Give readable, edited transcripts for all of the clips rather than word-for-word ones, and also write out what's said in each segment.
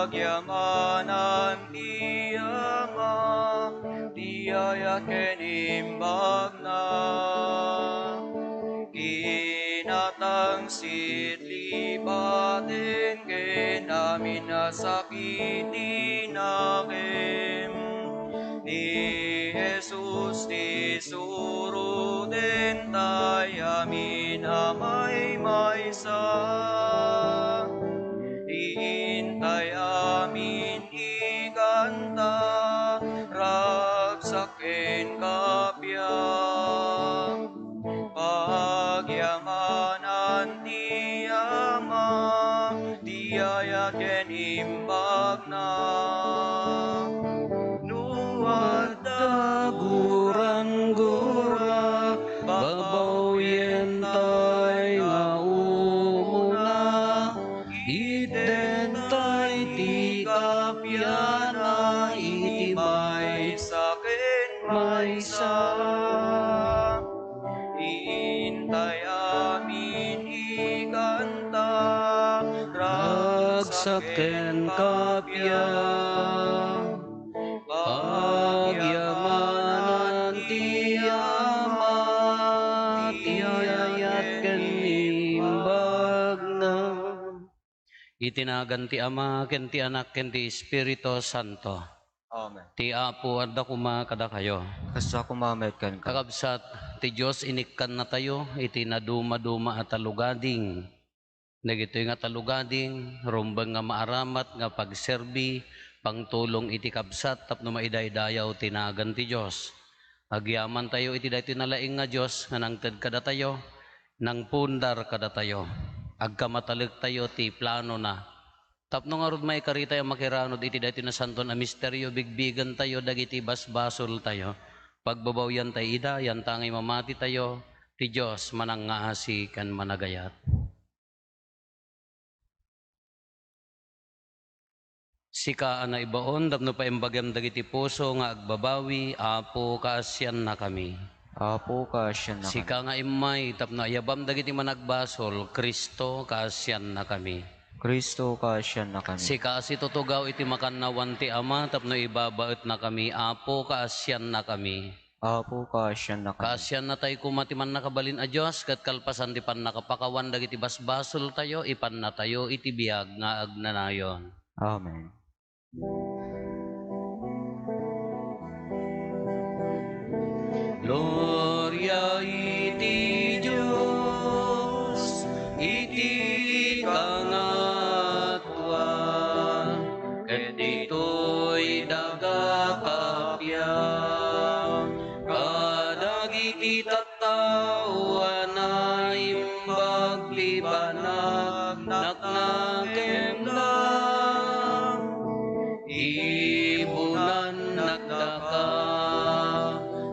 pagyamanan ti Ama, tiyaya ken imbag na. Kinatangsit libaten ken amin nasakiti nakem. Ni Jesus ti suruden tay amin amay maysa. Iintay amin iganta, ragsaken kapya. Pagyamanan ti Ama, tiyaya ken imbag na. Daguran gura, babawen tay nga umuna, iten tay ti kapyana, iti maysa ken maysa. Iintay amin iganta, ragsaken kapya. Pagyamanan ti Ama, tiyayat ken imbag na. Itinagan ti Ama, ken ti Anak, ken ti Espiritu Santo. Amen. Ti Apo adda kuma kada kayo. Kasta kumamet kan ka. Kakabsat ti Dios inikkan na tayo, iti naduma-duma at talugading. Nagitoy nga talugading, rumbang nga maaramat, nga pagserbi, pangtulong iti kabsat, tapno maidaydayaw tinagan ti Diyos. Agyaman tayo iti dahi tinalaing nga Diyos, nga nangted kada tayo, nang pundar kada tayo. Agkamatalig tayo ti plano na. Tapno nga rod may karita yung makiranod iti dahi tinasanton a misteryo, bigbigan tayo, dagiti basbasol tayo. Pagbabawyan tayo ida, yan tangay mamati tayo, ti Diyos manangaasi kan managayat. Sika ana ibaon, tapno pa imbagam dagiti puso nga agbabawi, Apo kaasyan na kami. Apo kaasyan na Sika nga imay, tapno ayabam dagiti managbasol, Kristo kaasyan na kami. Kristo kaasyan na kami. Sika si tutugaw iti makannawan ti Ama, tapno ibabaet na kami, Apo kaasyan na kami. Apo kaasyan na kami. Kaasyan na tayo kumatiman nakabalin a Diyos, kat kalpasan ti pan nakapakawan dagiti basbasol tayo, ipan na tayo iti biyag nga agnanayon. Amen. Gloria iti Diyos, iti kangatuan, ket ditoy daga kapya, kadagiti tattao na imbag libanag, naknakemda, ibunan nagdaka,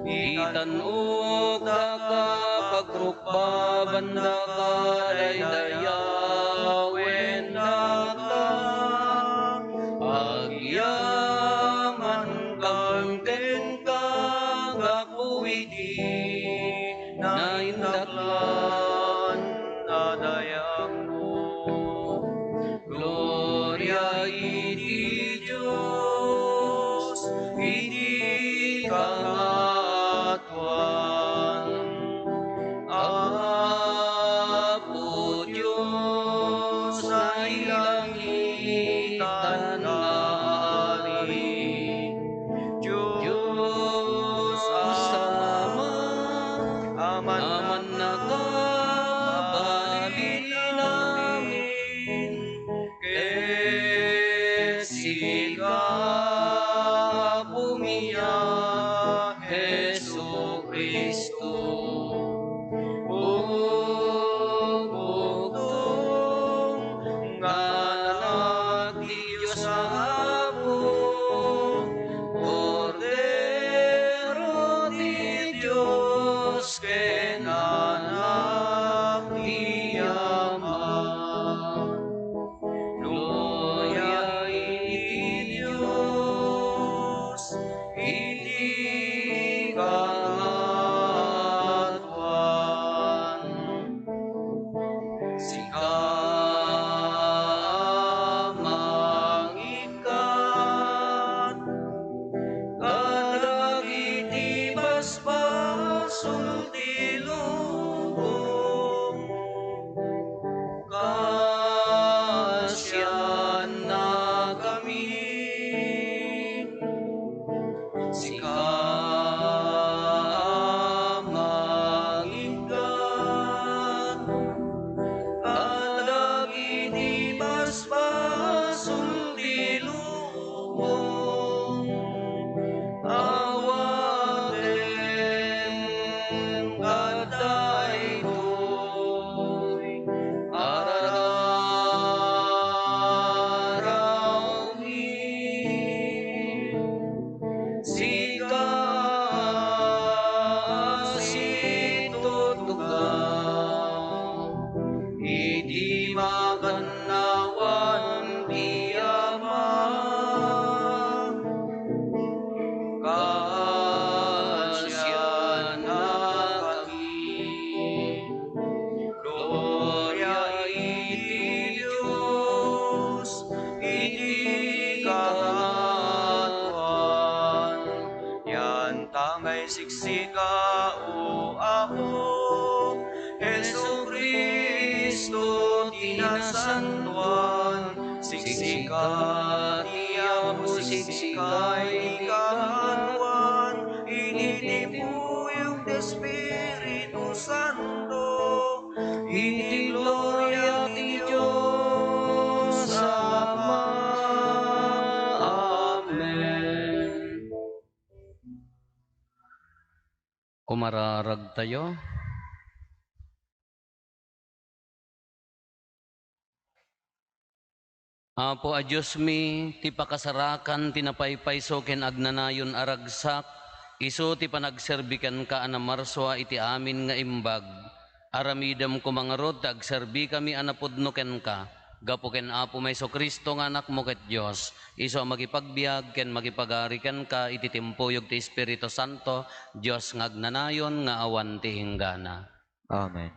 itanuk daka, pagrukba banda ka, daydayawen daka, agyaman kamken ka, gapuiti, naindaklan, nadayang mo. Gloria iti Diyos, iti kangatuan, Apo Diyos na ilangitan nga ari, Diyos Ama, aman nakabalin namin, siksika o apo. Jesu Kristo tinasantuan, siksika ti apo siksika di kahaluan, initipuyog de Espiritu Santo, iti gloria ti Diyos Ama. Amen. Kumararag tayo. Apo a Diyos mi, ti pakasarakan, tinapaypayso ken agnanayon aragsak, iso ti panagserbikan ka anamarswa iti amin nga imbag. Aramidam ko mangarod, tagserbi kami anapudno ken ka. Gapo ken Apo Mayso Kristo nga anak mo ket Dios. Iso magipagbiag ken magipagari ken ka iti timpuyog ti Espiritu Santo, Dios nga agnanayon nga awan ti hinggana. Amen.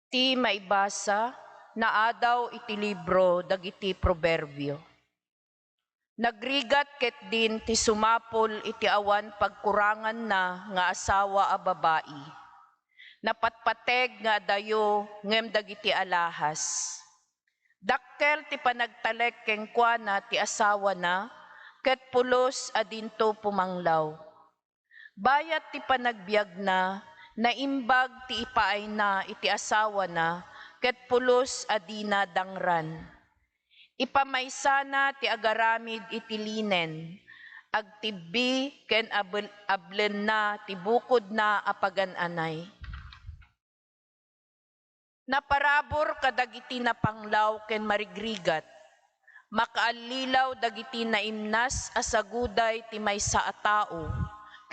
Ti maibasa na adaw iti libro dagiti proverbio. Nagrigat ket din ti sumapol iti awan pagkurangan na nga asawa a babae. Napatpateg nga dayo ngem dagiti alahas. Dakkel ti panagtalek kengkuana ti asawa na, ket pulos adinto pumanglaw. Bayat ti panagbiag na, naimbag ti ipaay na iti asawa na, ket pulos adina dangran. Ipamaysana ti agaramid iti linen, agtibbi ken ablen na ti bukod na apagan-anay. Naparabor kadagiti napanglaw ken marigrigat, makaalilaw dagiti naimnas asaguday ti maysa a tao,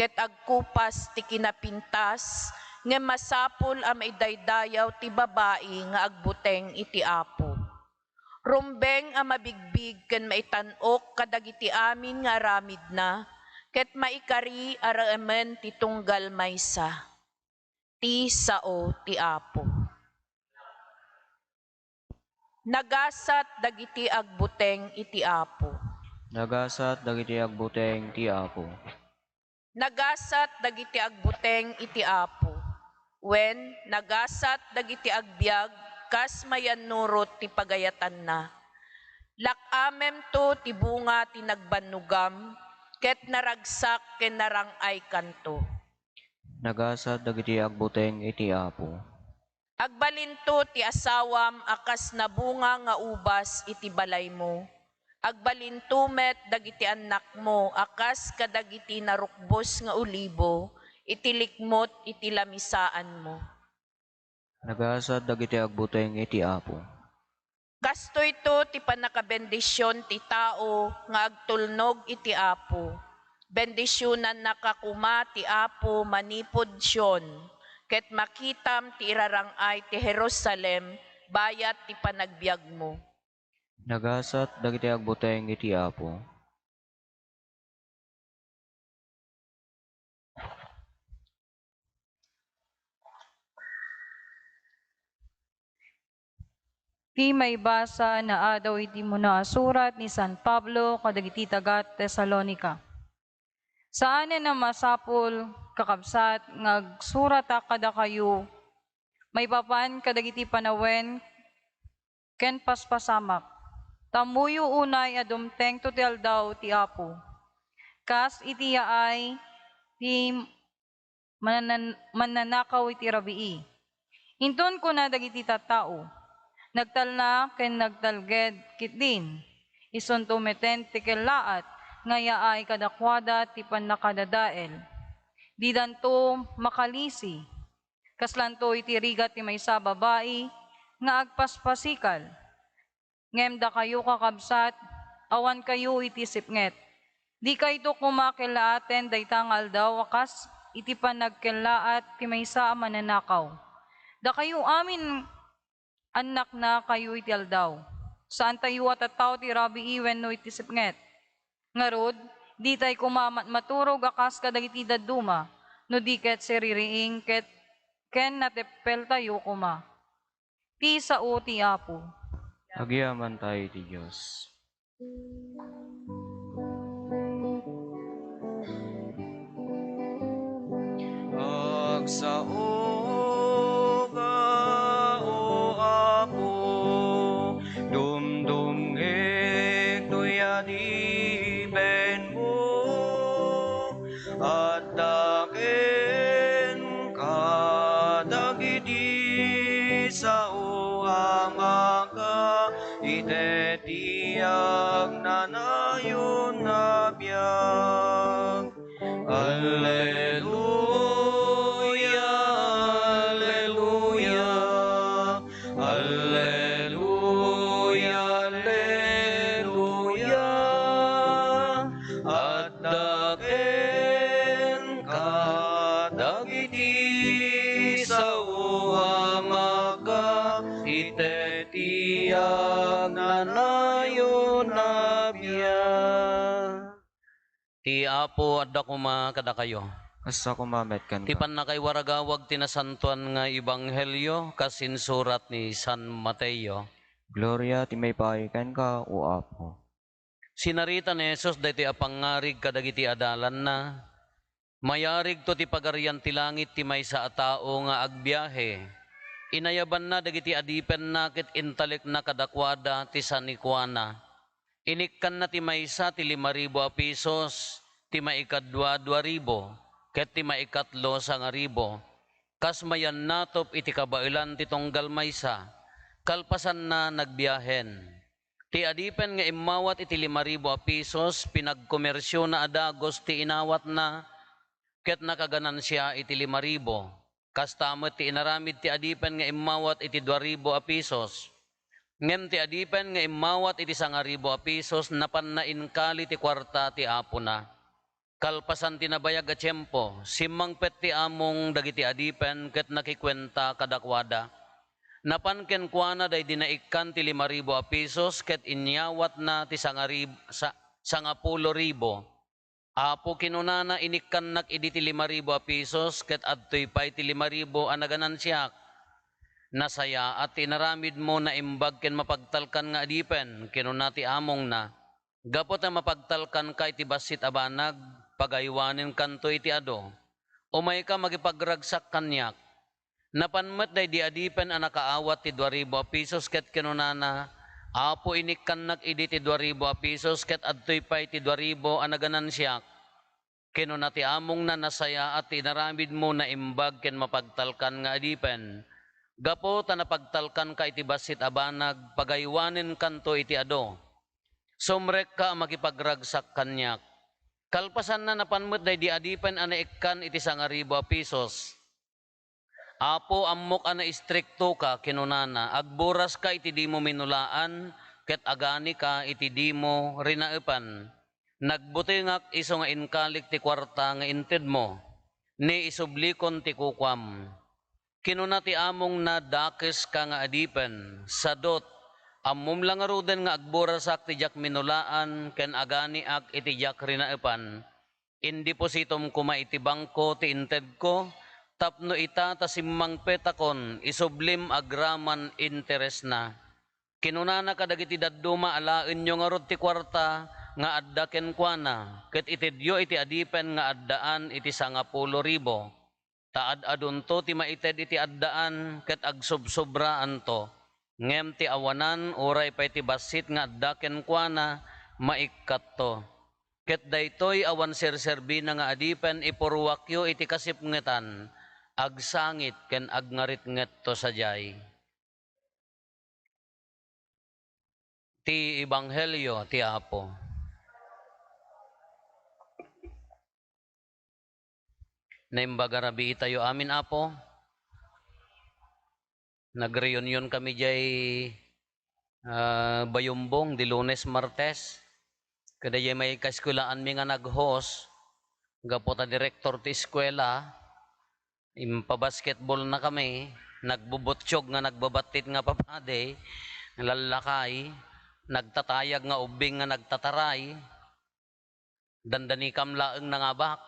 ket agkupas ti kinapintas, nga masapul a maidaydayaw ti babae nga agbuteng iti Apo. Rumbeng a mabigbig ken maitanok kadagiti amin nga aramid na, ket maikari aramen ti tunggal maysa. Ti sao ti Apo. Nagasat dagiti agbuteng iti Apo. Nagasat dagiti agbuteng ti Apo. Nagasat dagiti agbuteng iti Apo. Wen nagasat dagiti agbiag kas mayanurot ti pagayatan na. Lakamem to ti bunga ti nagbanugam, ket naragsak ken narangay kanto. Nagasat dagiti agbuteng iti Apo. Agbalinto ti asawam akas na bunga nga ubas iti balay mo. Agbalinto met dagiti anak mo akas kadagiti narukbos nga ulibo, iti likmot iti lamisaan mo. Nagasat dagiti agbuteng iti Apo. Kasto ito ti panakabendisyon ti tao nga agtulnog iti Apo. Bendisyonan nakakuma ti Apo manipod Siyon, ket makitam ti irarangay ti Jerusalem, bayat ti panagbiag mo. Nagasat dagiti agbuteng iti Apo. Ti maibasa na adaw iti muna surat ni San Pablo kadagiti taga Tesalonica. Saan na masapul kakabsat ngagsurat kada kayo may papan kadagiti panawen ken paspasamak. Tamuyo unay adumteng tutel daw ti Apo. Kas iti yaay ti mananakaw iti rabii. Inton ko na dagiti tattao. Nagtalna ken nagtalged kitdin. Ison tumeten ti kelaat nga yaay kadakwada ti pannakadadael. Di danto makalisi. Kaslanto iti rigat ti maysa babae nga agpaspasikal. Ngemda kayo kakabsat, awan kayo iti sipnget. Di kayto kumakilaaten daytangal daw akas iti panagkelaat ti maysa a mananakaw. Da kayo amin anak na kayo iti aldaw. Saan tayo at ataw ti rabi iwen no iti sipnget. Ngarod, di tay kumamat maturog akas kadagiti daduma, no di ket seririing ket ken natepel tayo kuma. Ti sao ti Apo. Agyaman tayo ti Diyos. magsaoga o apo dumdum ektoya di ben mo at daken kadagidi sa uamaga itetiang nanayon na biyag. Alleluia, Alleluia, Alleluia, Alleluia. At daken kadagiti sa uamaga itetiang nanayon na biyag. Ti Apo adda kuma kada kayo. Asa kumamet kan Ti ka. pan na kay waragawag tinasantuan nga ebanghelyo kasin surat ni San Mateo. Gloria ti may paikan ka o apo. Sinarita ni Jesus daytoy apangarig kadagiti adalan na. Mayarig to ti pagarian ti langit ti maysa a tao nga agbiyahe. Inayaban na dagiti adipen na ket intalik na kadakwada ti sanikwana. Inikkan na ti maysa ti 5,000 a pesos, ti maikadwa 2,000, ket ti maikatlo 1,000. Kas mayan natop iti kabailan ti tunggal maysa, kalpasan na nagbiyahen. Ti adipen nga imawat iti 5,000 a pesos, pinagkomersyo na adagos ti inawat na, ket nakaganan siya iti 5,000. Kas tamot ti inaramid ti adipen nga imawat iti 2,000 a pesos. Ngem ti adipen nga imawat iti 1,000 a pesos napan na inkali ti kwarta ti apo na. Kalpasan ti nabayag a tiyempo, simmangpet ti among dagiti adipen ket nakikwenta kadakwada. Napan ken kuana day dinaikkan ti 5,000 a pesos ket inyawat na ti 10,000. Apo kinunana inikkan nak idi ti 5,000 a pesos ket adtoy pay ti 5,000 a naganansyak. Nasaya at tinaramid mo na imbag ken mapagtalkan nga adipen kinunati among na gapot na mapagtalkan ka iti basit abanag pagaywanin kanto iti ado umay ka magipagragsak kanyak napanmet day di adipen a nakaawat ti 2,000 a pesos ket kinunana apo inikkanak idi ti 2,000 a pesos ket adtoy pay ti 2,000 a naganansyak kinunati among na nasaya at tinaramid mo na imbag ken mapagtalkan nga adipen gapo ta napagtalkan ka iti basit abanag pagaywanin kanto iti ado. Sumrek ka makipagragsak kanyak. Kalpasan na napanmet day di adipen anaikkan iti 1,000 a pesos. Apo ammok ana istrikto ka kinunana agburas ka iti di mo minulaan ket agani ka iti di mo rinaepan. Nagbutingak iso nga inkalik ti kwarta nga inted mo ni isublikon ti kukwam. Kinunati among na dakes ka nga adipen, sadot, amom lang aruden nga agburasak ti jak minulaan, ken agani ak iti jak rinaepan. Indepositom kuma iti bangko ti inted ko, tapno ita ta simmang petakon, isublim agraman interes na. Kinunana kadagiti dadduma alaen nyo nga rod ti kwarta, nga adda ken kuana, ket itidyo iti adipen nga addaan iti 10,000. Taad adunto ti maited iti addaan ket agsubsobraan to. Ngem ti awanan oray pay ti basit nga addaken kuana maikkat to. Ket daytoy awan serserbi na nga adipen ipurwakyo iti kasipngetan agsangit ken agngaritnget to sajay. Ti ebanghelyo ti Apo. Naimbagarabi tayo amin Apo. Nag-reunion kami jay Bayumbong di Lunes Martes. Kada jay may kaeskulaan mi nga nag-host. Gapota direktor ti eskwela. Impabasketball na kami. Nagbubutsyog nga nagbabatit nga papade. Lalakay. Nagtatayag nga ubing nga nagtataray. Dandani kamlaeng nangabak.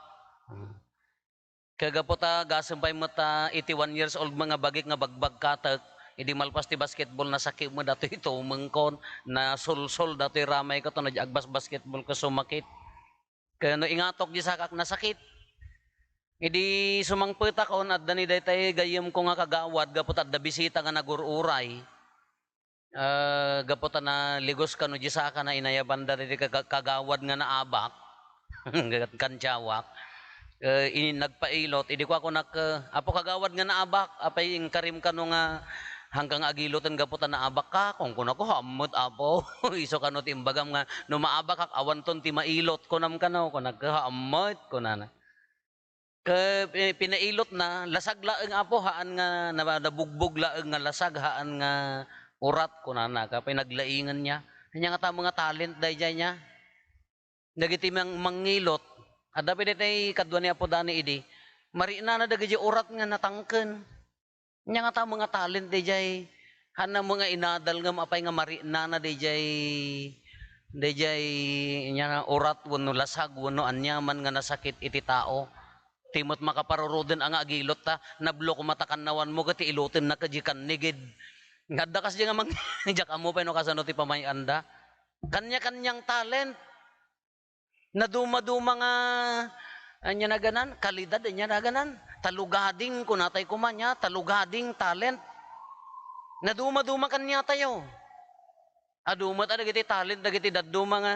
Kagapota gasumpay mata 81 years old mga bagik nga bagbag katek idi malpas ti basketball na sakit mo dato ito mengkon na sulsol dato ramay ko to na agbas basketball ko sumakit kaya no ingatok di sakak na sakit Idi sumangpet akon at dani daytay gayem ko nga kagawad gapot at da bisita nga nagururay. Gapot na ligos kano di sa na inayaban da kagawad nga naabak. Kanchawak. Nagpailot idi ko ako apo kagawad nga naabak apay ing karim kano nga hanggang agiloten gaputan na abak ka kung kuno ko hamot apo iso kano timbagam nga no maabak kak awanton ti mailot kunam kano ko nagkahamot kunana pinailot na lasag laeng apo haan nga nabugbog laeng nga lasag haan nga urat kunana kapay naglaingan niya kanya nga ta mga talent dayjay niya dagiti mangilot adda pwede tay kadwa ni apo dani idi marina na dagiti urat nga natangken nya nga ta mga talent dayjay hana mga inadal nga mapay nga marina na dayjay nya nga urat wenno lasag wenno anyaman nga nasakit iti tao timot makaparuroden ang agilot ta nablo ko matakannawan mo kati ilutin na kajikan nigid ngadda kas nga mang jak amo pa no kasano ti pamayanda kanya-kanyang talent na duma-duma nga anya na ganan kalidad anya na ganan talugading kunatay kumanya talugading talent na duma-duma kanya tayo aduma ta dagiti talent dagiti dadduma nga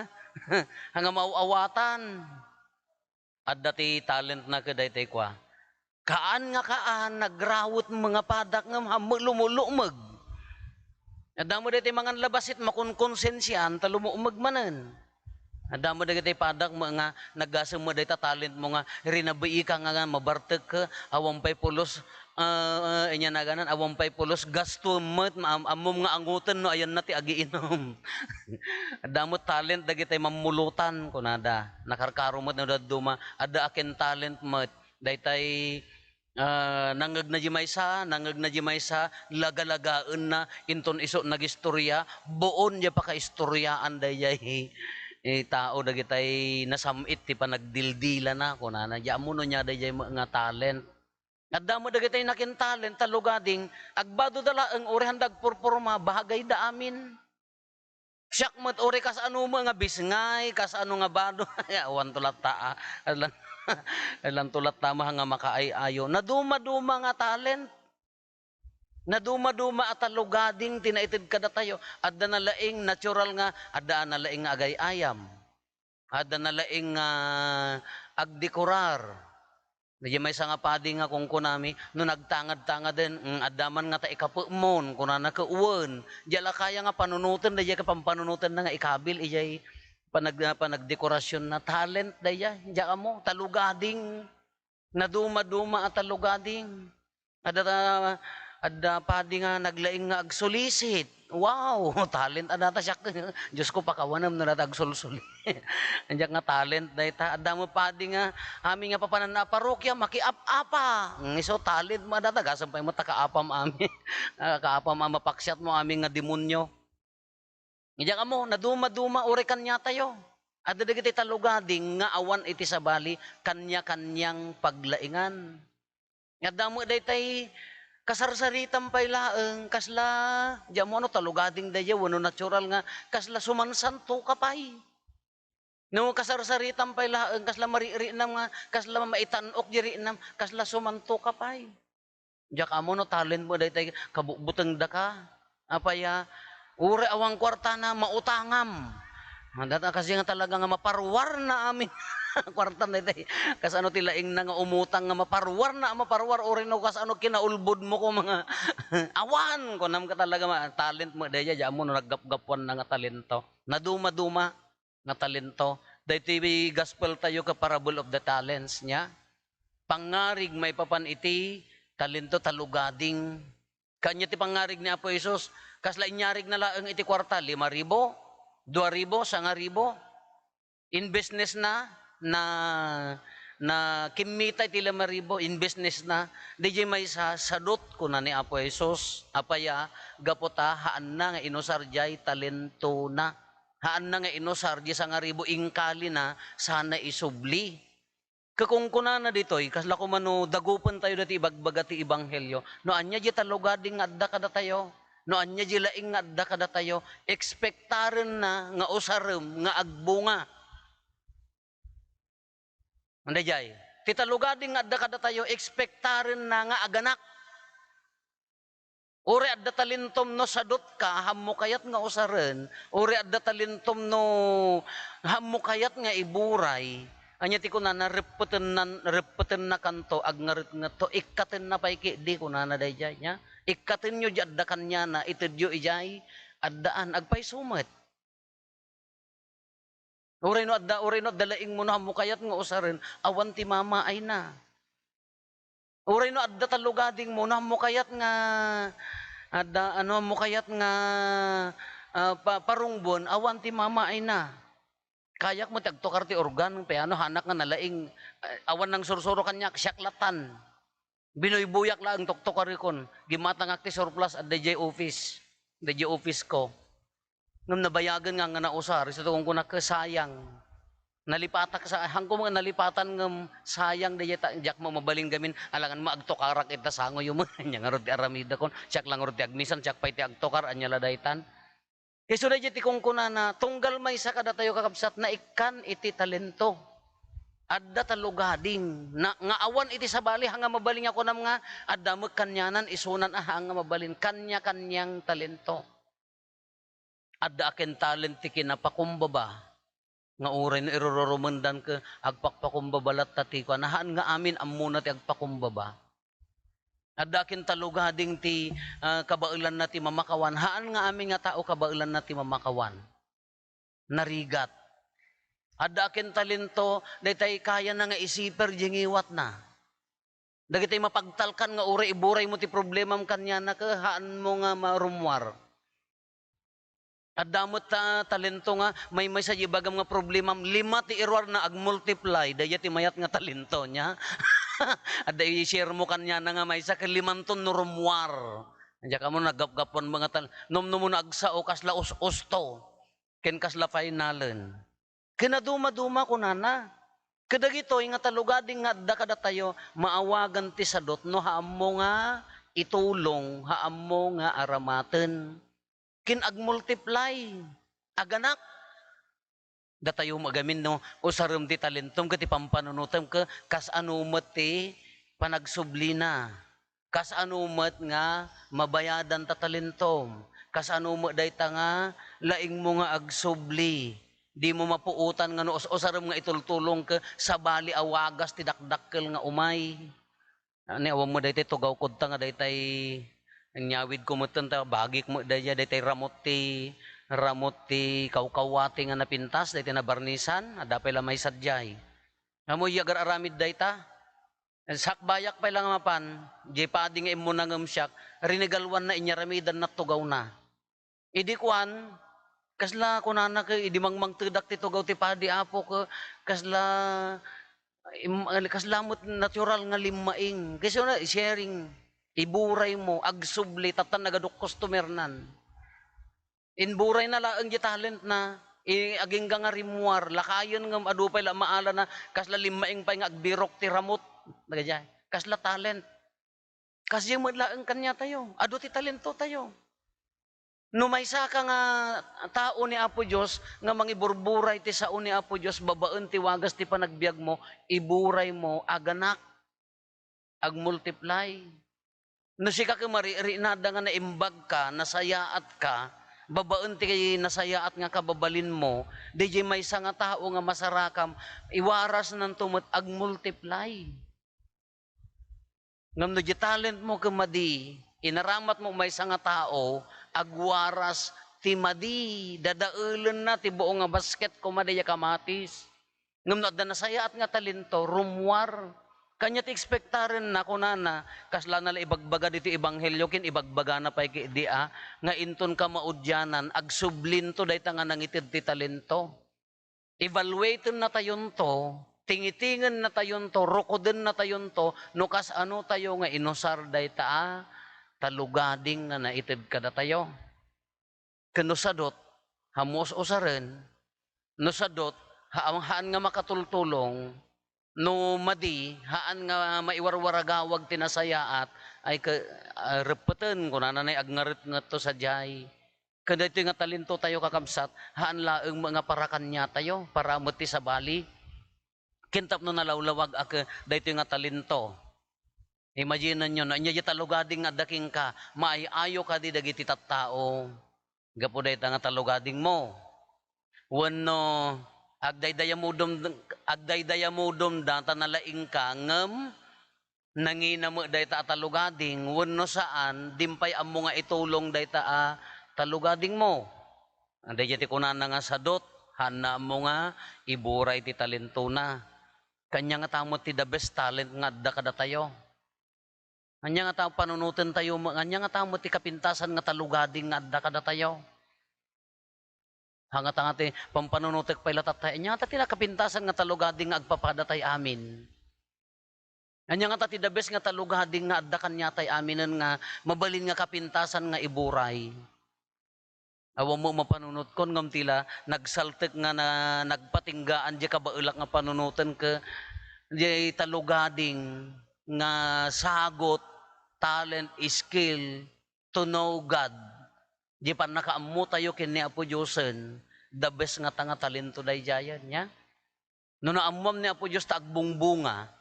hanga mauawatan adda ti talent na keday tay kwa kaan nagrawot mga padak nga lumulumag adda mo daytay mangan labasit makunkonsensyan ta lumumag manen adda mo dagiti padak mo nga naggasem mo dayta talent mo nga rinabai ka nga mabartek ka awang pay pulos inya na ganan awang pay pulos gasto met amom nga anguten no ayan na ti agiinom adda mo talent dagiti mamulutan kunada nakarkaro met no dadduma adda akin talent met daytay nangag na jimaysa lagalagaen na inton iso nagistorya buon ya pa ka istoryaan dayjay tao dagitay nasamit ti panagdildila na kunana ya mo no nya dayjay nga talent adda mo dagitay nakin talent talugading agbado dala ang orehan dagpurpurma bahagay da amin siyak met ore kas ano mo nga bisngay kas ano nga bado awan tulat taa alam tulat tama nga makaayayo na duma-duma nga talent na duma-duma at talugading tinaited kada tayo adda na laing natural nga adda na laing nga agay-ayam adda na laing agdekorar medyo may nga padi nga kung kunami no nagtangad-tangad din addaman nga ta ikapumon kunana kauwen diala kaya nga panunutan dayjay ka pampanunutan na nga ikabil ijay panagdekorasyon na talent dayjay diya mo talugading na duma-duma at talugading adda padi nga naglaing nga agsulisit. Wow, talent adata siya. Diyos ko pakawanam na natagsulsuli. Andiyak nga talent dayta adda mo padi nga ami nga papanan na parokya makiap-apa. Iso talent mo adata gasampay mo takaapam ami. Kaapam mapaksyat mo ami nga demonyo. Andiyak mo naduma-duma ore kanya tayo. Adda dagiti talugading nga awan iti sabali kanya-kanyang paglaingan. Adda mo daytay kasarsaritam pay laeng kasla diamo no talugading daya wano natural nga kasla sumansanto kapay no kasarsaritam pay laeng kasla mariri nam nga kasla maitanok diri nam kasla sumanto kapay diya kamo no talent mo daytay kabubuteng da ka apaya ure awang kwarta na mautangam data kasi nga talaga nga maparwar na amin kwarta na ito. Kas ano tilaing na nga umutang nga maparwar ori no kas ano kinaulbod mo ko mga awan ko nam ka talaga talent mo daya ja mo no naggapgapuan na nga talento. Naduma-duma nga talento. Daytoy gospel tayo ka parable of the talents nya. Pangarig may papan iti talento talugading kanya ti pangarig ni Apo Jesus kasla inyarig na laeng iti kwarta 5,000 2,000, 1,000. In business na kimita iti 5,000 in business na DJ may sadot ko na ni Apo Jesus apaya gapota haan na nga inosar jay talento na haan na nga inosar jay sa nga ribo ingkali na sana isubli kakungkuna na ditoy kasla ko mano dagupan tayo dati ibagbaga ti ibanghelyo no anya jay talugading adda kada tayo no anya jay laing adda kada tayo ekspektaren na nga usarem nga agbunga anday jay titalugading nga adda kada tayo, ekspektarin na nga aganak. Uri adda talintom no sadot ka, hammo kayat nga usaren, uri adda talintom no hammo kayat nga iburay, anya ti kunana repeten na kanto, agnarit nga to, ikaten na paiki, di kunana day jay nya, ikaten nyo di adda kanya na, itedyo ijay, addaan, agpay sumet. Uri no adda laing mo na hammo kayat nga usaren, awan ti mama ay na. Uray no adda talugading mo na mo kayat nga adda mo kayat nga parungbon awan ti mama ay na. Kayak mo tagtokar ti organ peano hanak nga nalaing awan nang sursuro kanya syaklatan. Binoy buyak la ang toktokar kon. Gimatang akti surplus at DJ office. DJ office ko. Nung nabayagan nga nausar sa tukong ko nakasayang. Nalipatak sa hangko mga nalipatan ng sayang de jak mo mabaling gamin alangan maagtokarak ita sango yung nya nga rod aramida kon siyak lang rod agmisan siyak pay ti agtokar anya ladaytan keso de ti kung kunana tunggal may sa kada tayo kakabsat na ikan iti talento adda talugading na nga awan iti sabali hanga mabaling ako nam nga adda kanyanan isunan hanga mabalin kanyang talento adda aken talent ti kinapakumbaba nga uray na irororomandan ka agpakpakumbabalat tati ko nahaan nga amin amuna ti agpakumbaba adakin talugading ti kabailan na ti mamakawan haan nga amin nga tao kabailan na ti mamakawan narigat adakin talento daytay kaya na nga isiper jengiwat na dagitay mapagtalkan nga uray iburay mo ti problemam kanya na ka haan mo nga marumwar. At damot talento nga, may sa ibagam nga problema, 5 ti irwar na ag-multiply, daya ti mayat nga talento niya. At daya i-share mo kanya na nga may sa 5 ton no rumwar. Diya ka mo nagapgapon mga nom mo na agsao kasla us-usto, ken kasla finalan. Kinaduma-duma ko nana. Kadagito, nga talugading nga adda kada tayo, maawagan ti sadot, no haam mo nga itulong, haam mo nga aramaten. Kinag-multiply, aganak. Datayo magamin no, usarum ti talentom ka ti pampanunutam ka, kas anumat ti panagsublina. Kas anumat nga mabayadan ta talentom. Kas anumat dayta nga laing mo nga agsubli. Di mo mapuutan nga no, usarum nga itultulong ka, sabali awagas ti dakdakkel nga umay. Ani awam mo dayta tugaw kod ta nga daytay ang nyawid ko mo ta bagik mo daya daytay ramot ti kawkawati nga napintas daytay na barnisan adapay la may sadyay amoy yagar aramid dayta sakbayak pa lang mapan jay padi nga imo nangem syak rinigalwan na inyaramidan na tugaw na idi kuan kasla kunana ka idi mangmang tedak ti tugaw ti padi apo ka kasla kaslamot natural nga limaing kasi na sharing iburay mo, agsubli, tatan nagadok customer nan. Inburay na laang di talent na, aging nga rimuar, lakayon nga adupay la maala na, kasla limaing pa nga agbirok ti ramot, nagajay, kasla talent. Kasi yung laang kanya tayo, ado ti talento tayo. No may saka nga tao ni Apo Diyos, nga mangiburburay ti sao ni Apo Diyos, babaan ti wagas ti panagbiag mo, iburay mo, aganak, agmultiply. No si ka marinada nga naimbag ka, nasayaat ka, babaan ti nasayaat nga kababalin mo, di may sa nga tao nga masarakam, iwaras ng tumot ag-multiply. Ngam no di talent mo kamadi, inaramat mo may sa nga tao, agwaras ti madi, dadaulan na ti buong nga basket kumadaya kamatis. Ngam no adda nasayaat nga talento, rumwar. Kanya ti ekspektaren na kunana kasla nala ibagbaga dito ebanghelyo kin ibagbaga na pay di nga inton ka maudyanan agsublin to dayta nga nangited ti talento. Evaluaten na tayon to, tingitingan na tayon to, rukoden na tayon to, no kas ano tayo nga inusar dayta talugading nga naited kada tayo. Kenusadot hamos usaren, nusadot haan nga makatultulong no madi haan nga maiwarwaragawag tinasayaat ay repeten ko nanay agngarit nga to sa jay kada ito nga talento tayo kakabsat haan laeng mga parakanya tayo para mati sa bali Kintap no nalawlawag ak dayto nga talento. Imagine nyo, na inya talugading nga daking ka, maayayo ka di dagiti tattao. Gapo dayta nga talugading mo. Wano, agdaydaya mudom data nalaing ka, ngem, nangina mo dayta talugading, wano saan, dimpay amo nga itulong dayta talugading mo. Anday jati kunan nga sadot, hana mo nga, iburay ti talento na. Kanya nga tamo ti the best talent nga adda kada tayo. Kanya nga tamo panunutin tayo, kanya nga tamo ti kapintasan nga talugading nga adda kada tayo. Hangat nga ti pampanunutik pa ilatat tayo, kanya nga ti kapintasan nga talugading nga agpapadatay amin. Kanya nga ti the best nga talugading nga adda kanya tay aminen nga mabalin nga kapintasan nga iburay. Awa mo mapanunot kon ngam tila nagsaltek nga na nagpatinggaan di kabaulak nga panunutan ka di talugading nga sagot, talent, skill to know God. Di pa nakaammo tayo kini Apo Diyosen, the best nga tanga talento day jayan nya. No naamuam ni Apo Dios tagbungbunga.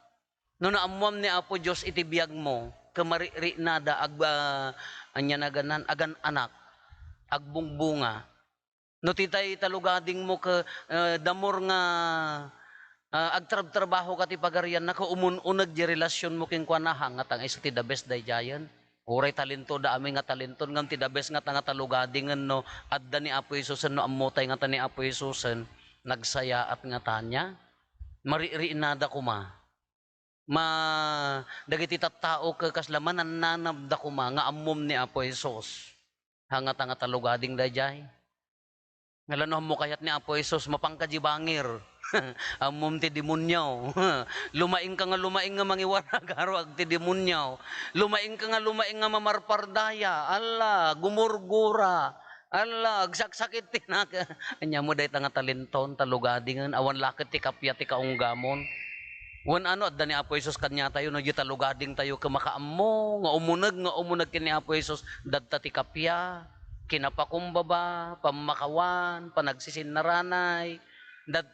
No naamuam ni Apo Dios itibiyag mo kamari nada anya naganan agan anak agbungbunga. No titay talugading mo ka damor nga agtrabaho ka ti pagarian na kaumununag di relasyon mo king kwanahang nga tang iso ti the best day jayan. Uray talento da ami nga talenton ngam ti the best nga tanga talugadingan no adda ni Apo Hesusen no ammotay nga ta ni Apo Hesusen nagsayaat nga tanya. Maririinada kuma. Dagiti tattao ka kaslaman nananabda kuma nga ammom ni Apo Hesus. Hangat nga talugading dayjay. Ngalanon mo kayat ni Apo Hesus mapangkajibangir. Ammom ti demonyaw. Lumaing ka nga mangiwarag arwag ti demonyaw. Lumaing ka nga mamarpardaya. Allah, gumurgura. Allah, agsakit tinaka. Anya mo dayta nga talenton talugadingan awan lakit ti kapya ti kaunggamon. Wan ano adda ni Apo Hesus kanya tayo no talugading tayo kamakaammo nga umunag kini Apo Hesus dadta ti kapya kinapakumbaba pamakawan panagsisinnaranay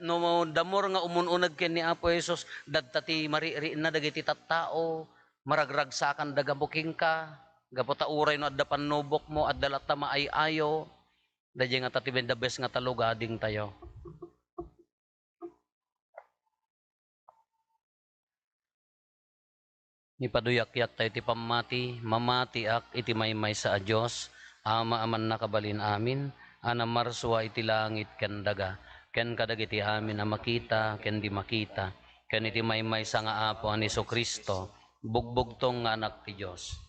no damor nga umununag kini Apo Hesus dadta ti mariri na dagiti tattao maragragsakan daga buking ka gapo ta uray no adda panubok mo adda latta maayayo dadya nga tatiben the best nga talugading tayo. Ipaduyak-yak tayo iti pamati, mamatiak iti maymay sa Diyos, ama aman nakabalin amin, ana marswa iti langit ken daga, ken kadagiti amin na makita, ken di makita, ken iti maymay sa nga apo ani Kristo, bugbugtong nga anak ti Diyos.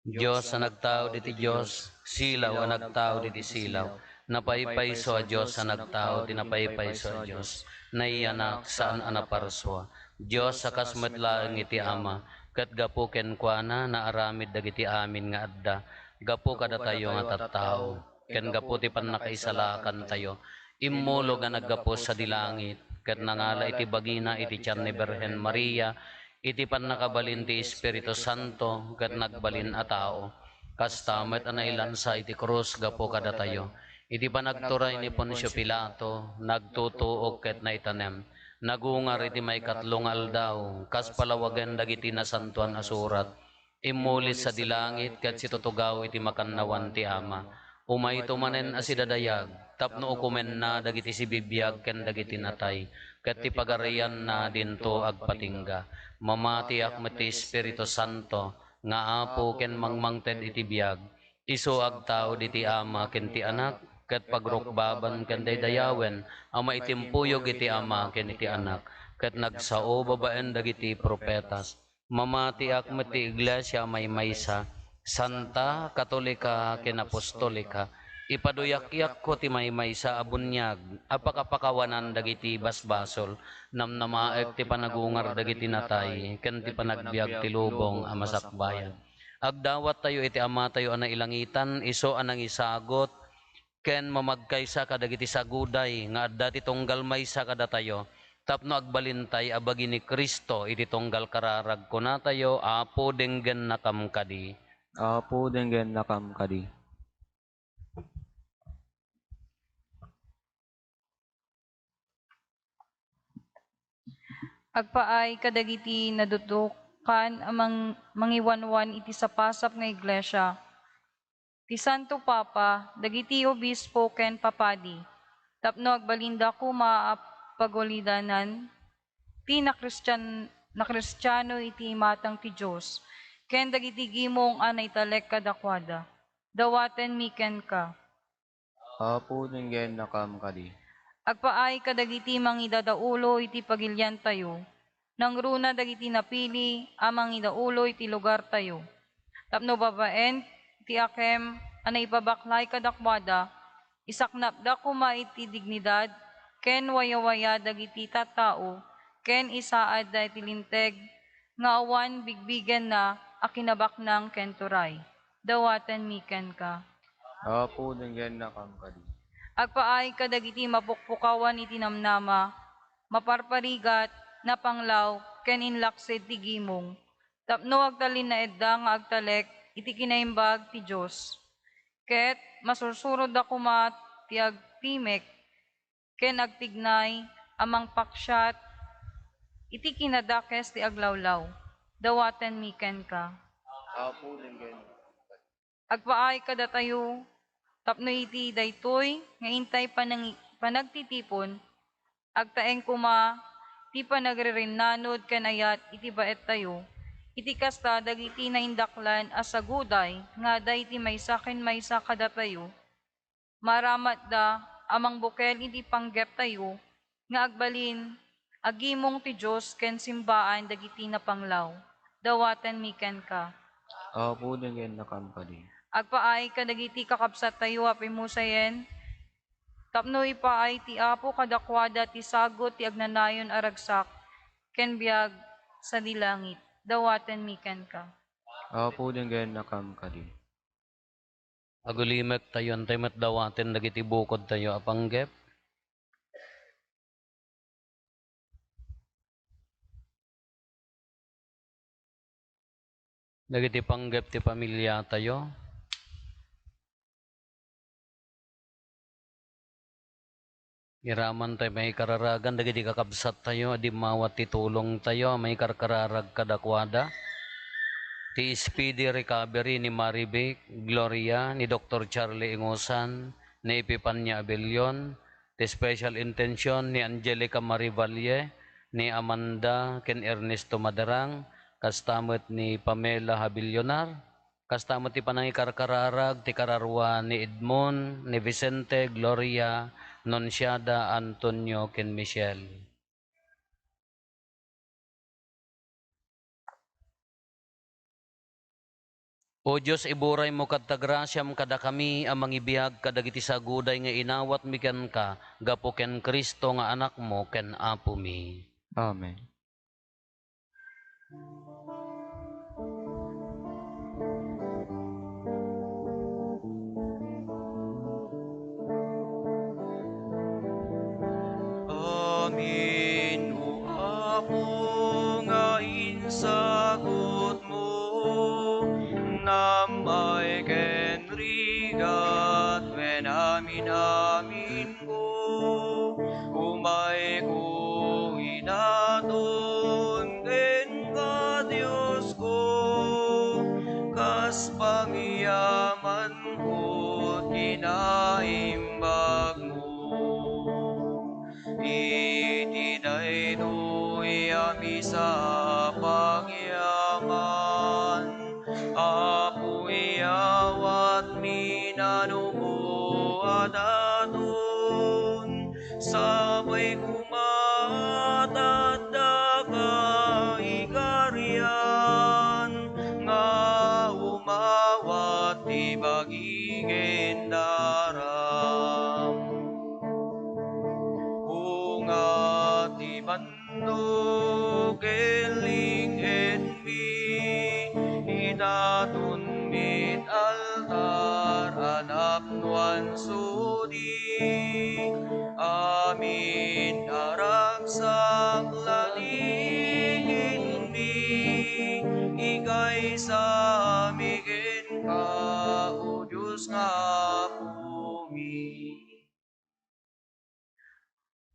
Diyos na nagtao diti Diyos, silaw ang nagtao diti silaw, napaypayso a Diyos sa nagtao, tinapaypayso a Diyos, naiyanak saan anaparswa. Diyos sa kasmatlaang iti ama, kat gapu ken kuana na aramid dagiti amin nga adda, gapu kada tayo nga tattao, ken gapu ti pannakaisalakan tayo, immulog nga naggapu sa dilangit, ket nangala iti bagina iti tiyan ni Birhen Maria, iti pannakabalin ti Espiritu Santo, ket nagbalin a tao, kastamet anailansa iti krus gapu kada tayo, iti panagturay ni Poncio Pilato, nagtutuok ket naitanem, nagungar iti may katlong aldaw, kas palawagan dagiti nasantuan asurat, imulit sa dilangit ket situtugaw iti makannawan ti Ama, umay tumanen asidadayag, tapno ukumen na dagiti sibibiyag ken dagiti natay, ket ti pagarian na dinto agpatingga, mamatiak met ti Espiritu Santo, nga apo ken mangmangted iti biyag, isu agtao diti Ama ken ti Anak, ket pagrukbaban ken daydayawen ama itimpuyog iti ama ken iti anak ket nagsao babaen dagiti propetas mamatiak met ti iglesia maymaysa santa katolika ken apostolika ipaduyak-yak ko ti maymaysa a bunyag apakapakawanan dagiti basbasol namnamaek ti panagungar dagiti natay ken ti panagbiag ti lubong a masakbayan agdawat tayo iti ama tayo ana ilangitan iso anang isagot ken mamagkaysa kadagiti saguday nga adda ti tunggal maysa kada tayo tapno agbalintay abagi ni Kristo iti tunggal kararag kuna tayo apo denggen nakam kadi. Apo denggen nakam kadi. Agpaay kadagiti nadudukan amang mangiwanwan iti sapasap nga iglesia. Ti Santo Papa, dagiti obispo ken papadi. Tapno agbalinda ko maapagwalidanan ti na Kristiyano iti matang ti Diyos. Ken dagiti gimong anay talek kadakwada. Dawaten miken ka. Apo denggen nakam kadi. Agpaay kadagiti mangidadaulo iti pagilyan tayo. Nangruna dagiti napili amang idaulo iti lugar tayo. Tapno babaen ti akem anay ipabaklay kadakwada, isaknapda kuma iti dignidad, ken wayawaya dagiti tattao, ken isaad da iti linteg, nga awan bigbigen na akinabaknang ken turay. Dawaten miken ka. Apo denggen nakam kadi. Agpaay kadagiti mapukpukawan iti namnama, maparparigat, napanglaw, ken inlaksid ti gimong. Tapno agtalin na edda nga agtalek, iti kinaimbag ti Diyos. Ket masursurod ako ti agtimek, ken agtignay, amang paksyat, iti kinadakes ti aglawlaw. Dawaten miken ka. Apo denggen. Agpaay kada tayo, tapno iti daytoy, nga intay panagtitipon, agtaeng kuma, ti panagririnanod ken ayat iti baet tayo, iti kasta dagiti naindaklan as saguday, nga day iti maysa ken maysa kada tayo, maramat da amang bukel iti panggep tayo, nga agbalin, agimong ti Diyos ken simbaan dagiti napanglaw. Dawaten miken ka. Apo denggen nakam kadi. Agpaay kadagiti kakabsat tayo apimusayen, tapno ipaay ti apo kadakwada ti sagot ti agnanayon aragsak, ken biag sa dilangit. Dawaten miken ka. Apo denggen nakam kadi. Agulimek tayo antay matdawaten dagiti bukod tayo apanggep. Dagiti panggep ti pamilya tayo. Iraman tayo may kararagan dagiti kakabsat tayo, adi mawat ti tulong tayo, may karkararag kadakwada. Ti speedy recovery ni Maribek Gloria, ni Dr. Charlie Ingusan, ni Epipanya Abelion, ti special intention ni Angelica Marivalle, ni Amanda ken Ernesto Madarang, kastamot ni Pamela Habilionar, kastamot ti panangikarkararag ti kararwa ni Edmond, ni Vicente Gloria, Nonsiada Antonio ken Michelle. O Diyos, iburay mo kadtagrasyam kada kami amang ibiyag kadagiti saguday nga inawat mi ken ka, gapo ken Kristo nga anak mo ken apo mi. Amen. Amin o Apo nga insagot mo, namay ken rigat wen amin ko, umay ko inaton ken ka Diyos ko, kas pangyaman ko kinaimbag mo. Iti daytoy ami sa pagyaman, Apo iyawat minanumo adaton, sabay kumatadda ka igarian, nga umawat ti bagingen daram. Ti bandog eling en mi, idatun mit altar anapnuan sudi, amin aragsak lalingin mi, igay sa amigin ka, o Diyos nga po mi.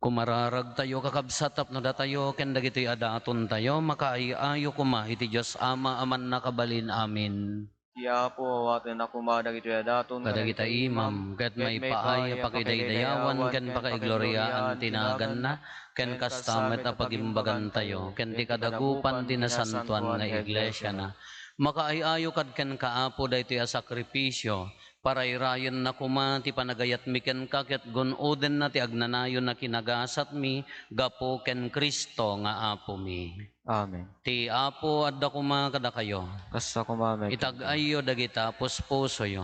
Kumararag tayo kakabsatap no datayo ken dagitoy adaton tayo makaayo kuma iti Dios Ama aman nakabalin amin. Tiya po awaten ako madag ito daton Kadagita imam ket may paay pakidaydayawan ken pakaigloriaan tinagan na ken kastamet a pagimbagan tayo ken ti kadagupan ti nasantuan nga iglesia na. Makaayayo kad ken kaapo daytoy a sakripisyo parairayon na kuma ti panagayat mi ken ka ket gunoden na ti agnanayon na kinagasat mi gapo ken Kristo nga apo mi. Amen. Ti apo adda kuma kada kayo. Kasta kumamay. Itag-ayo dagita puspuso yo.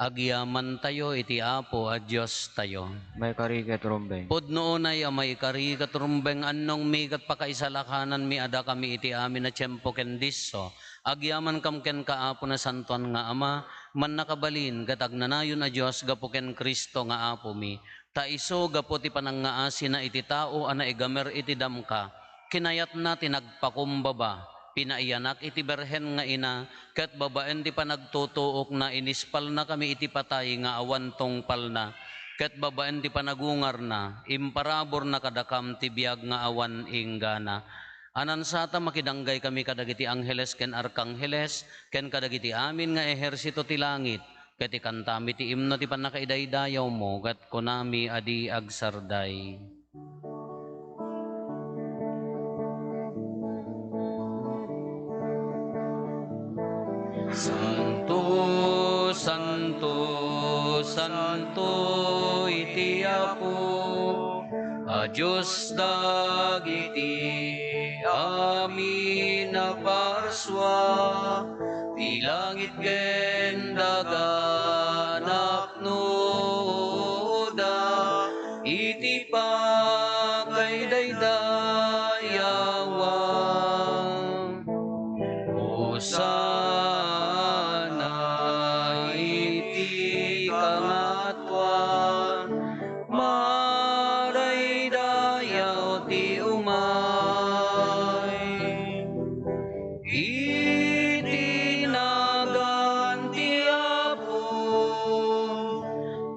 Agyaman tayo iti apo a Dios tayo. May karigat rumbeng. Pudno unay amay kari katrumbeng annong mi kat pakaisalakanan mi ada kami iti amin na tiyempo ken disso. Agyaman kam ken kaapo na santuan nga ama man nakabalin kat agnanayon a Dios gapo ken Kristo nga apo mi. Ta iso gapo ti panangaasi na iti tao ana igamer iti damka. Kinayat na tinagpakumbaba. Pinaiyanak iti berhen nga ina, ket babaen ti panagtutuok na inispal na kami iti patay nga awan tongpal na, ket babaen ti panagungar na, imparabor na kadakam ti biag nga awan inggana. Anan sata makidanggay kami kadagiti angheles ken arkangheles, ken kadagiti amin nga ehersito ti langit, ket ikantami ti imno ti panakaidaydayaw mo, ket kunami adi agsarday. Santo, Santo, Santo iti Apo, a Diyos dagiti amin na parswa, ti langit ken daga naknoda, iti pagkaydaydayawan. Hosana iti kangatwan, maraydayaw ti umay. Itinagan ti Apo,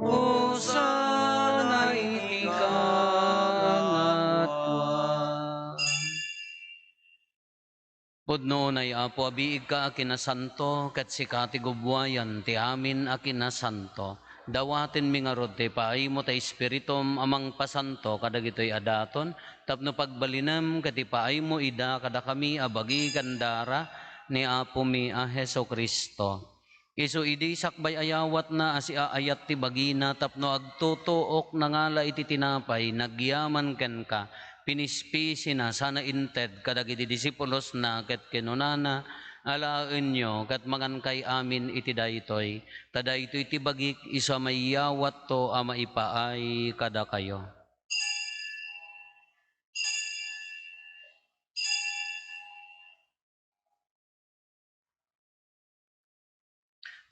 hosana iti kangatwan. Pudno na Apo abiig ka akinasanto ket sikati gubwayan ti amin akinasanto. Dawaten mi nga rod ti paay mo ta espiritum amang pasanto kadagitoy adaton tapno pagbalinam ket ti paay mo ida kada kami abagi kandara ni Apo mi a Hesu Kristo. Isu idi sakbay ayawat na asi aayat ti bagina tapno agtutuok nangala iti tinapay nagyaman ken ka. Pinispisi na sana inted kadagiti disipulos na ket kinunana alaen nyo ket mangan kay amin iti daytoy tada ito'y tibagik isa mayawat to a maipaay kada kayo.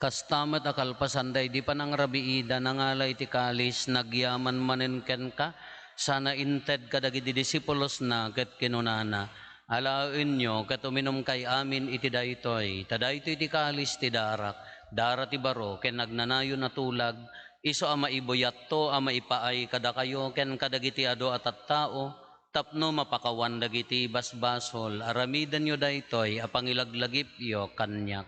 Kastamat akalpasanday di panangrabiida nangala iti kalis nagyaman manen ken ka sana inted kadagiti disipulos na ket kinunana alaen nyo ket uminom kay amin iti daytoy tadaytoy ti kalis ti darak dara ti baro ken nagnanayon na tulag iso a maibuyat to a maipaay kada kayo ken kadagiti ado at tao tapno mapakawan dagiti basbasol aramidan nyo daytoy a pangilaglagip yo kanyak.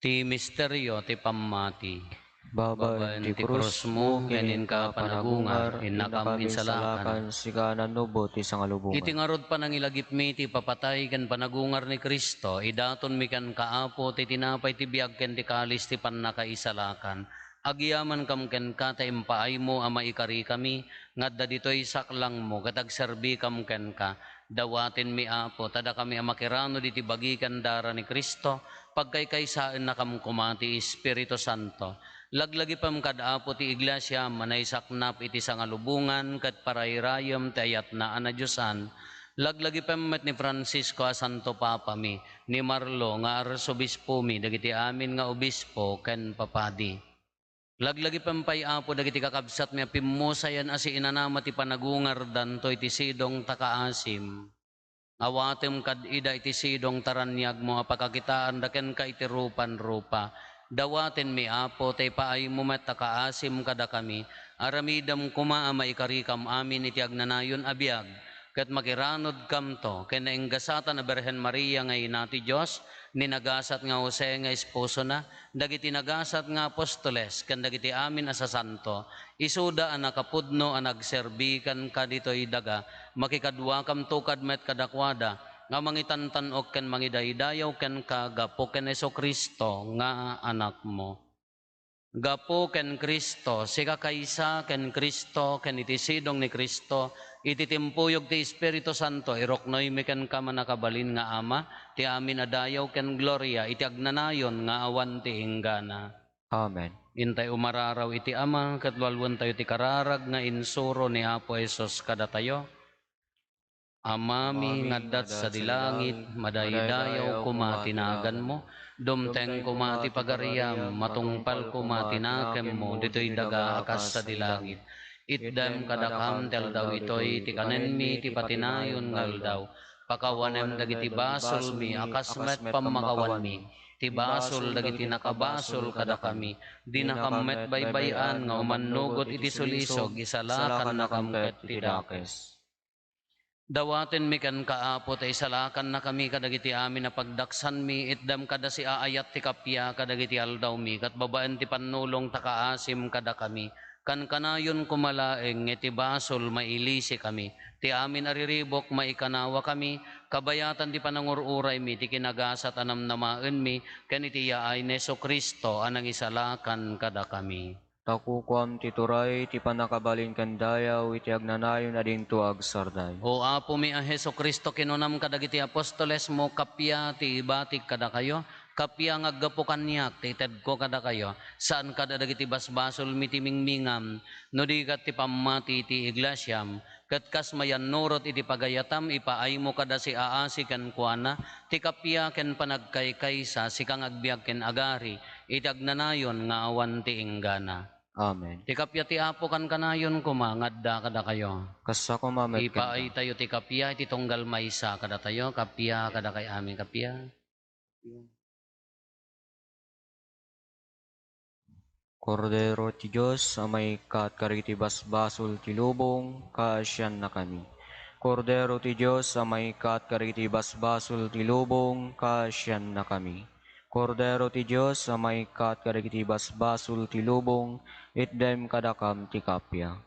Ti misteryo ti pammati. Babaen ti krus mo, kenin ka panagungar, inakam insalakan, sika nanubo ti sangalubungan. Iti ngarod panangilagip mi ti papatay ken panagungar ni Kristo, idaton mi ken kaapo ti tinapay ti biag ken ti kalis ti pannakaisalakan. Agyaman kam ken ka ta impaay mo a maikari kami, ngadda ditoy saklang mo, katagserbi kam ken ka. Dawatin mi Apo, tada kami a makirano diti bagi ken dara ni Kristo, pagkaykaysaan na kam kumati Espiritu Santo. Laglagi pam kada Apo ti iglesia manay saknap iti sangalubungan ket parayrayom ti ayat na anadyosan. Laglagi pam met ni Francisco a Santo Papa mi, ni Marlo nga arsobispo mi dagiti amin nga obispo ken papadi. Laglagi pampay Apo dagiti kakabsat mi pimmosayan asi inanama ti panagungar dantoy ti sidong takaasim. Awatem kad ida iti sidong taranyag mo apakakitaan daken ka iti rupan-rupa. Dawaten mi apo tay paay mo matakaasim kada kami. Aramidam kuma maikarikam amin iti agnanayon abiyag. Kat makiranod kam to ken nainggasatan na Berhen Maria nga ina ti Dios ninagasat nga Jose nga esposo na dagiti nagasat nga apostoles ken dagiti amin asa santo isuda an nakapudno an nagserbi kan kaditoy daga makikadwa kam tukad met kadakwada nga mangitantanok ken mangidaydayaw ken kagapo ken Jesucristo nga anak mo. Gapo ken Kristo, sika kaysa ken Kristo, ken iti sidong ni Kristo, iti timpuyog ti Espiritu Santo, iroknoy mi ken ka manakabalin nga Ama, ti amin adayaw ken gloria, iti agnanayon nga awan ti inggana. Amen. Intay umararaw iti Ama, katwalwan tayo ti kararag nga insuro ni Apo Esos kada tayo. Amami ngaddat sa dilangit, madaydayaw kumatinagan mo, dumteng kumati pagariyam, matungpal kumatinakem mo, dito'y daga akas sa dilangit. Itdem kadakam tel daw ito'y ti kanenmi ti patinayon ngal daw, pakawanem dagiti basol mi, akas met pamakawan mi, ti basol dagiti nakabasol kada kami, di nakamet baybayan nga umanugot iti sulisog, isalakan nakampet ti dakes. Dawaten mi kan kaapo tay salakan na kami kadagiti amin na pagdaksan mi itdam kada si aayat ti kapya kadagiti aldaw mi kat babaan ti panulong takaasim kada kami kan kanayon kumalaeng iti basol mailisi kami ti amin ariribok maikanawa kami kabayatan ti panangururay mi ti kinagasat anamnamaen mi ken iti yaay ni Jesucristo anang isalakan kada kami. Takukuam tituray ti panakabalin kandayaw iti agnanayon adinto agsarday. O Apo mi a Jesucristo kinunam kadagiti apostoles mo kapya ti ibatik kada kayo, kapya ngaggapo kanyak ti ited ko kada kayo, saan kada dagiti basbasol mi ti mingmingam, no di kat ti pamati ti iglesyam, kat kas mayan nurot iti pagayatam, ipaay mo kada si aasi ken kuana, ti kapya ken panagkaykaysa, si kang agbiag ken agari, iti agnanayon nga awan ti inggana. Amen. Ti kapya ti Apo kan kanayon kumangadda kada kayo. Kasa ko mamet Ipaay tayo ti kapya, iti tunggal maysa kada tayo, kapya kada kay amin kapya. Kordero ti Diyos, amay kat kariti basbasol ti lubong, kaasyan na kami. Kordero ti Diyos, amay kat kariti basbasol ti lubong, kaasyan na kami. Kordero ti Diyos, amay kat kariti basbasol ti lubong, itdem kadakam ti kapya.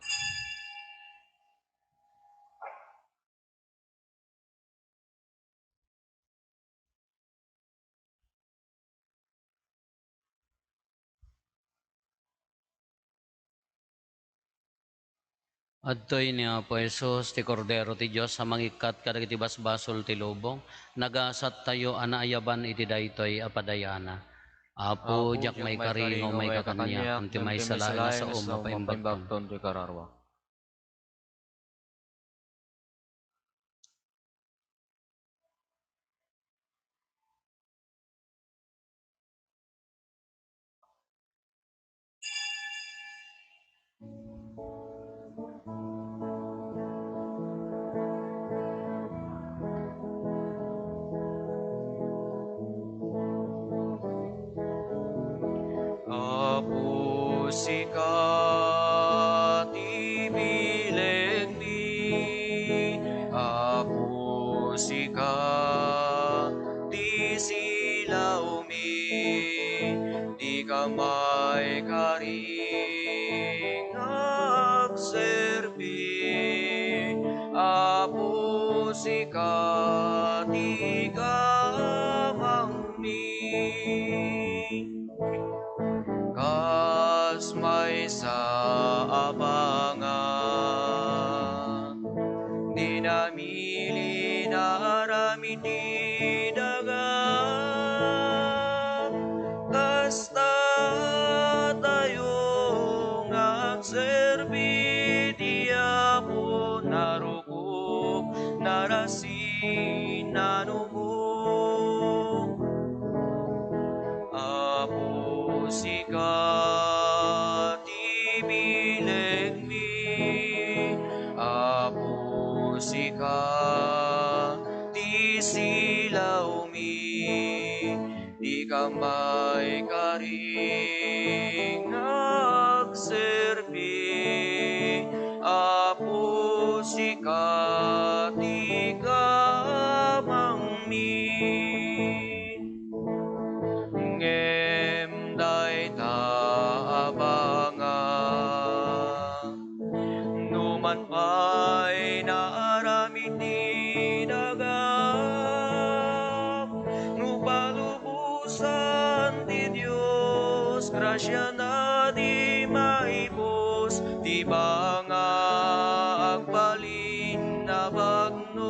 Adtoy ni Apo Jesus, ti Kordero ti Diyos, sa mangikat kadagiti basbasol ti lubong, nagasat tayo anaayaban iti daytoy apadayana. Apo, jak may karingo may kakanya, anti may salain na sa paimbagton. Ti kararwa. Apo sikat ibileg mi, Apo sikat di silaw mi, di kamay karing agserbi, Apo sikat di kamang mi. Kas may sa abangan, di namili na rami di daga, kasta tayong agserbi, di Apo narukop, narasin, nanubok. Apo sikat ibileg mi, Apo sikat di silaw mi, di ka may karing agserbi, Apo sikat di ka mangmi. Ngem day taabangan, numan pa'y naaramid ni dagap, nupalubusan ti Diyos, grasya na di maibos, di ba nga agbalin na bagnos.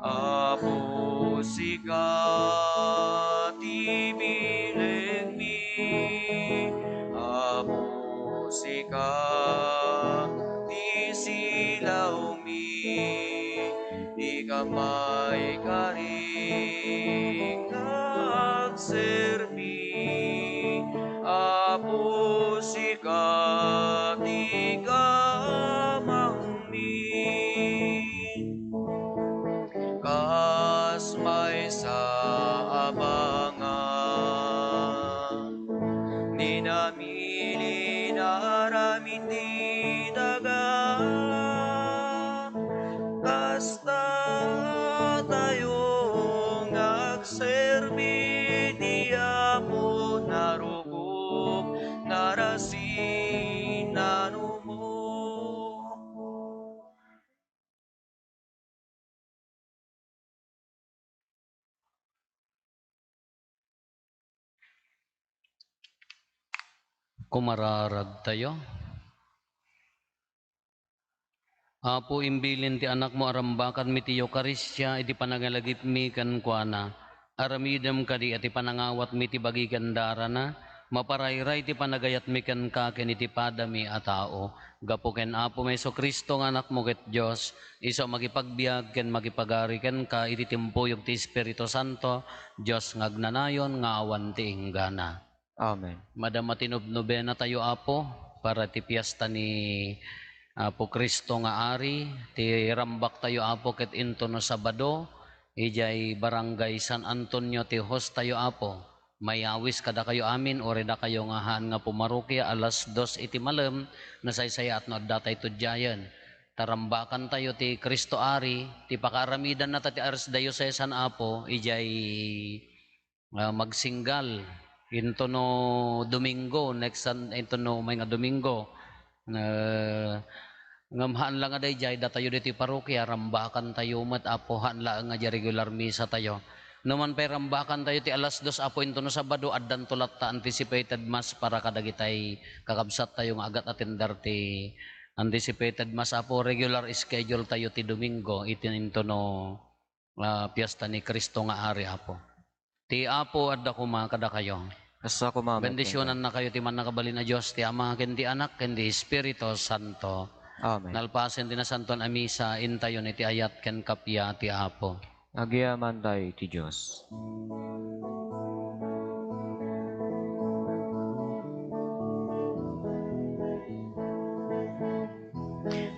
Apo sikat ibilig mi, Apo sikat di silaw mi, di ka may karing agserbi, Apo sikat di ka mangmi. Kas may sa abangan, ni namili na aramid di daga, kasta tayong agserbi di Apo narugop, narasin nanumo. Kumararag tayo. Apo imbilin ti anak mo arambakan mi ti Eucharistia iti panagalagip mi kan kuana. Aramidem kadi iti panangawat mi ti bagikan darana. Maparayray ti panagayat mi kan kaken iti padami a tao. Gapo ken Apo Meso Kristo nga anak mo ket Dios, iso magipagbiag ken magipagari ken ka iti timpuyog ti Espiritu Santo, Dios ngagnanayon nga awan ti inggana. Amen. Madam matinubnobena tayo Apo para ti piyesta ni Apo Kristo nga ari, ti rambak tayo Apo ket into no Sabado, ijay barangay San Antonio ti host tayo Apo. Mayawis kada kayo amin, oreda kayo nga haan nga pumarokya, alas 2 iti malam, nasaysaya at no adda tayo tudyayan. Tarambakan tayo ti Kristo ari, ti pakaramidan na ti Archdiocese Apo, ijay magsinggal. Into no Domingo, into no may nga Domingo, ngamhaan lang nga dayjay, datayo diti parokya, rambakan tayo mat Apo, haan lang nga regular misa tayo. Naman pa'y rambakan tayo ti alas 2 Apo, into no Sabado, addan tulat ta anticipated mass para kadagitay kakabsat tayo nga agat atendar ti anticipated mass Apo, regular schedule tayo ti Domingo, into no piyesta ni Kristo nga ari Apo. Ti Apo adda kuma kada kayo. Asa ko mamet. Bendisyonan na kayo ti man nakabalin na Diyos, ti Ama, ken ti Anak, ken ti Espiritu Santo. Amen. Nalpasen ti nasanton amisa, intayon iti ayat ken kapya ti Apo. Agiaman tayo ti Diyos.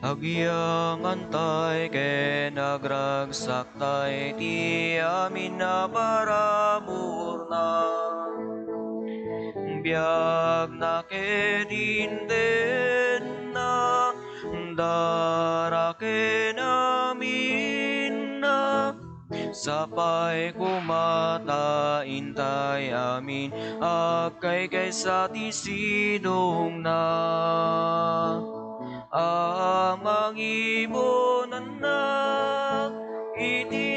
Agiaman tay ken nagragsak tay ti amin na paraburna, biag na kedinen na darake namin na, sapay kumata intay amin agkay kaysa ti sidong na. Amang ibonan na iti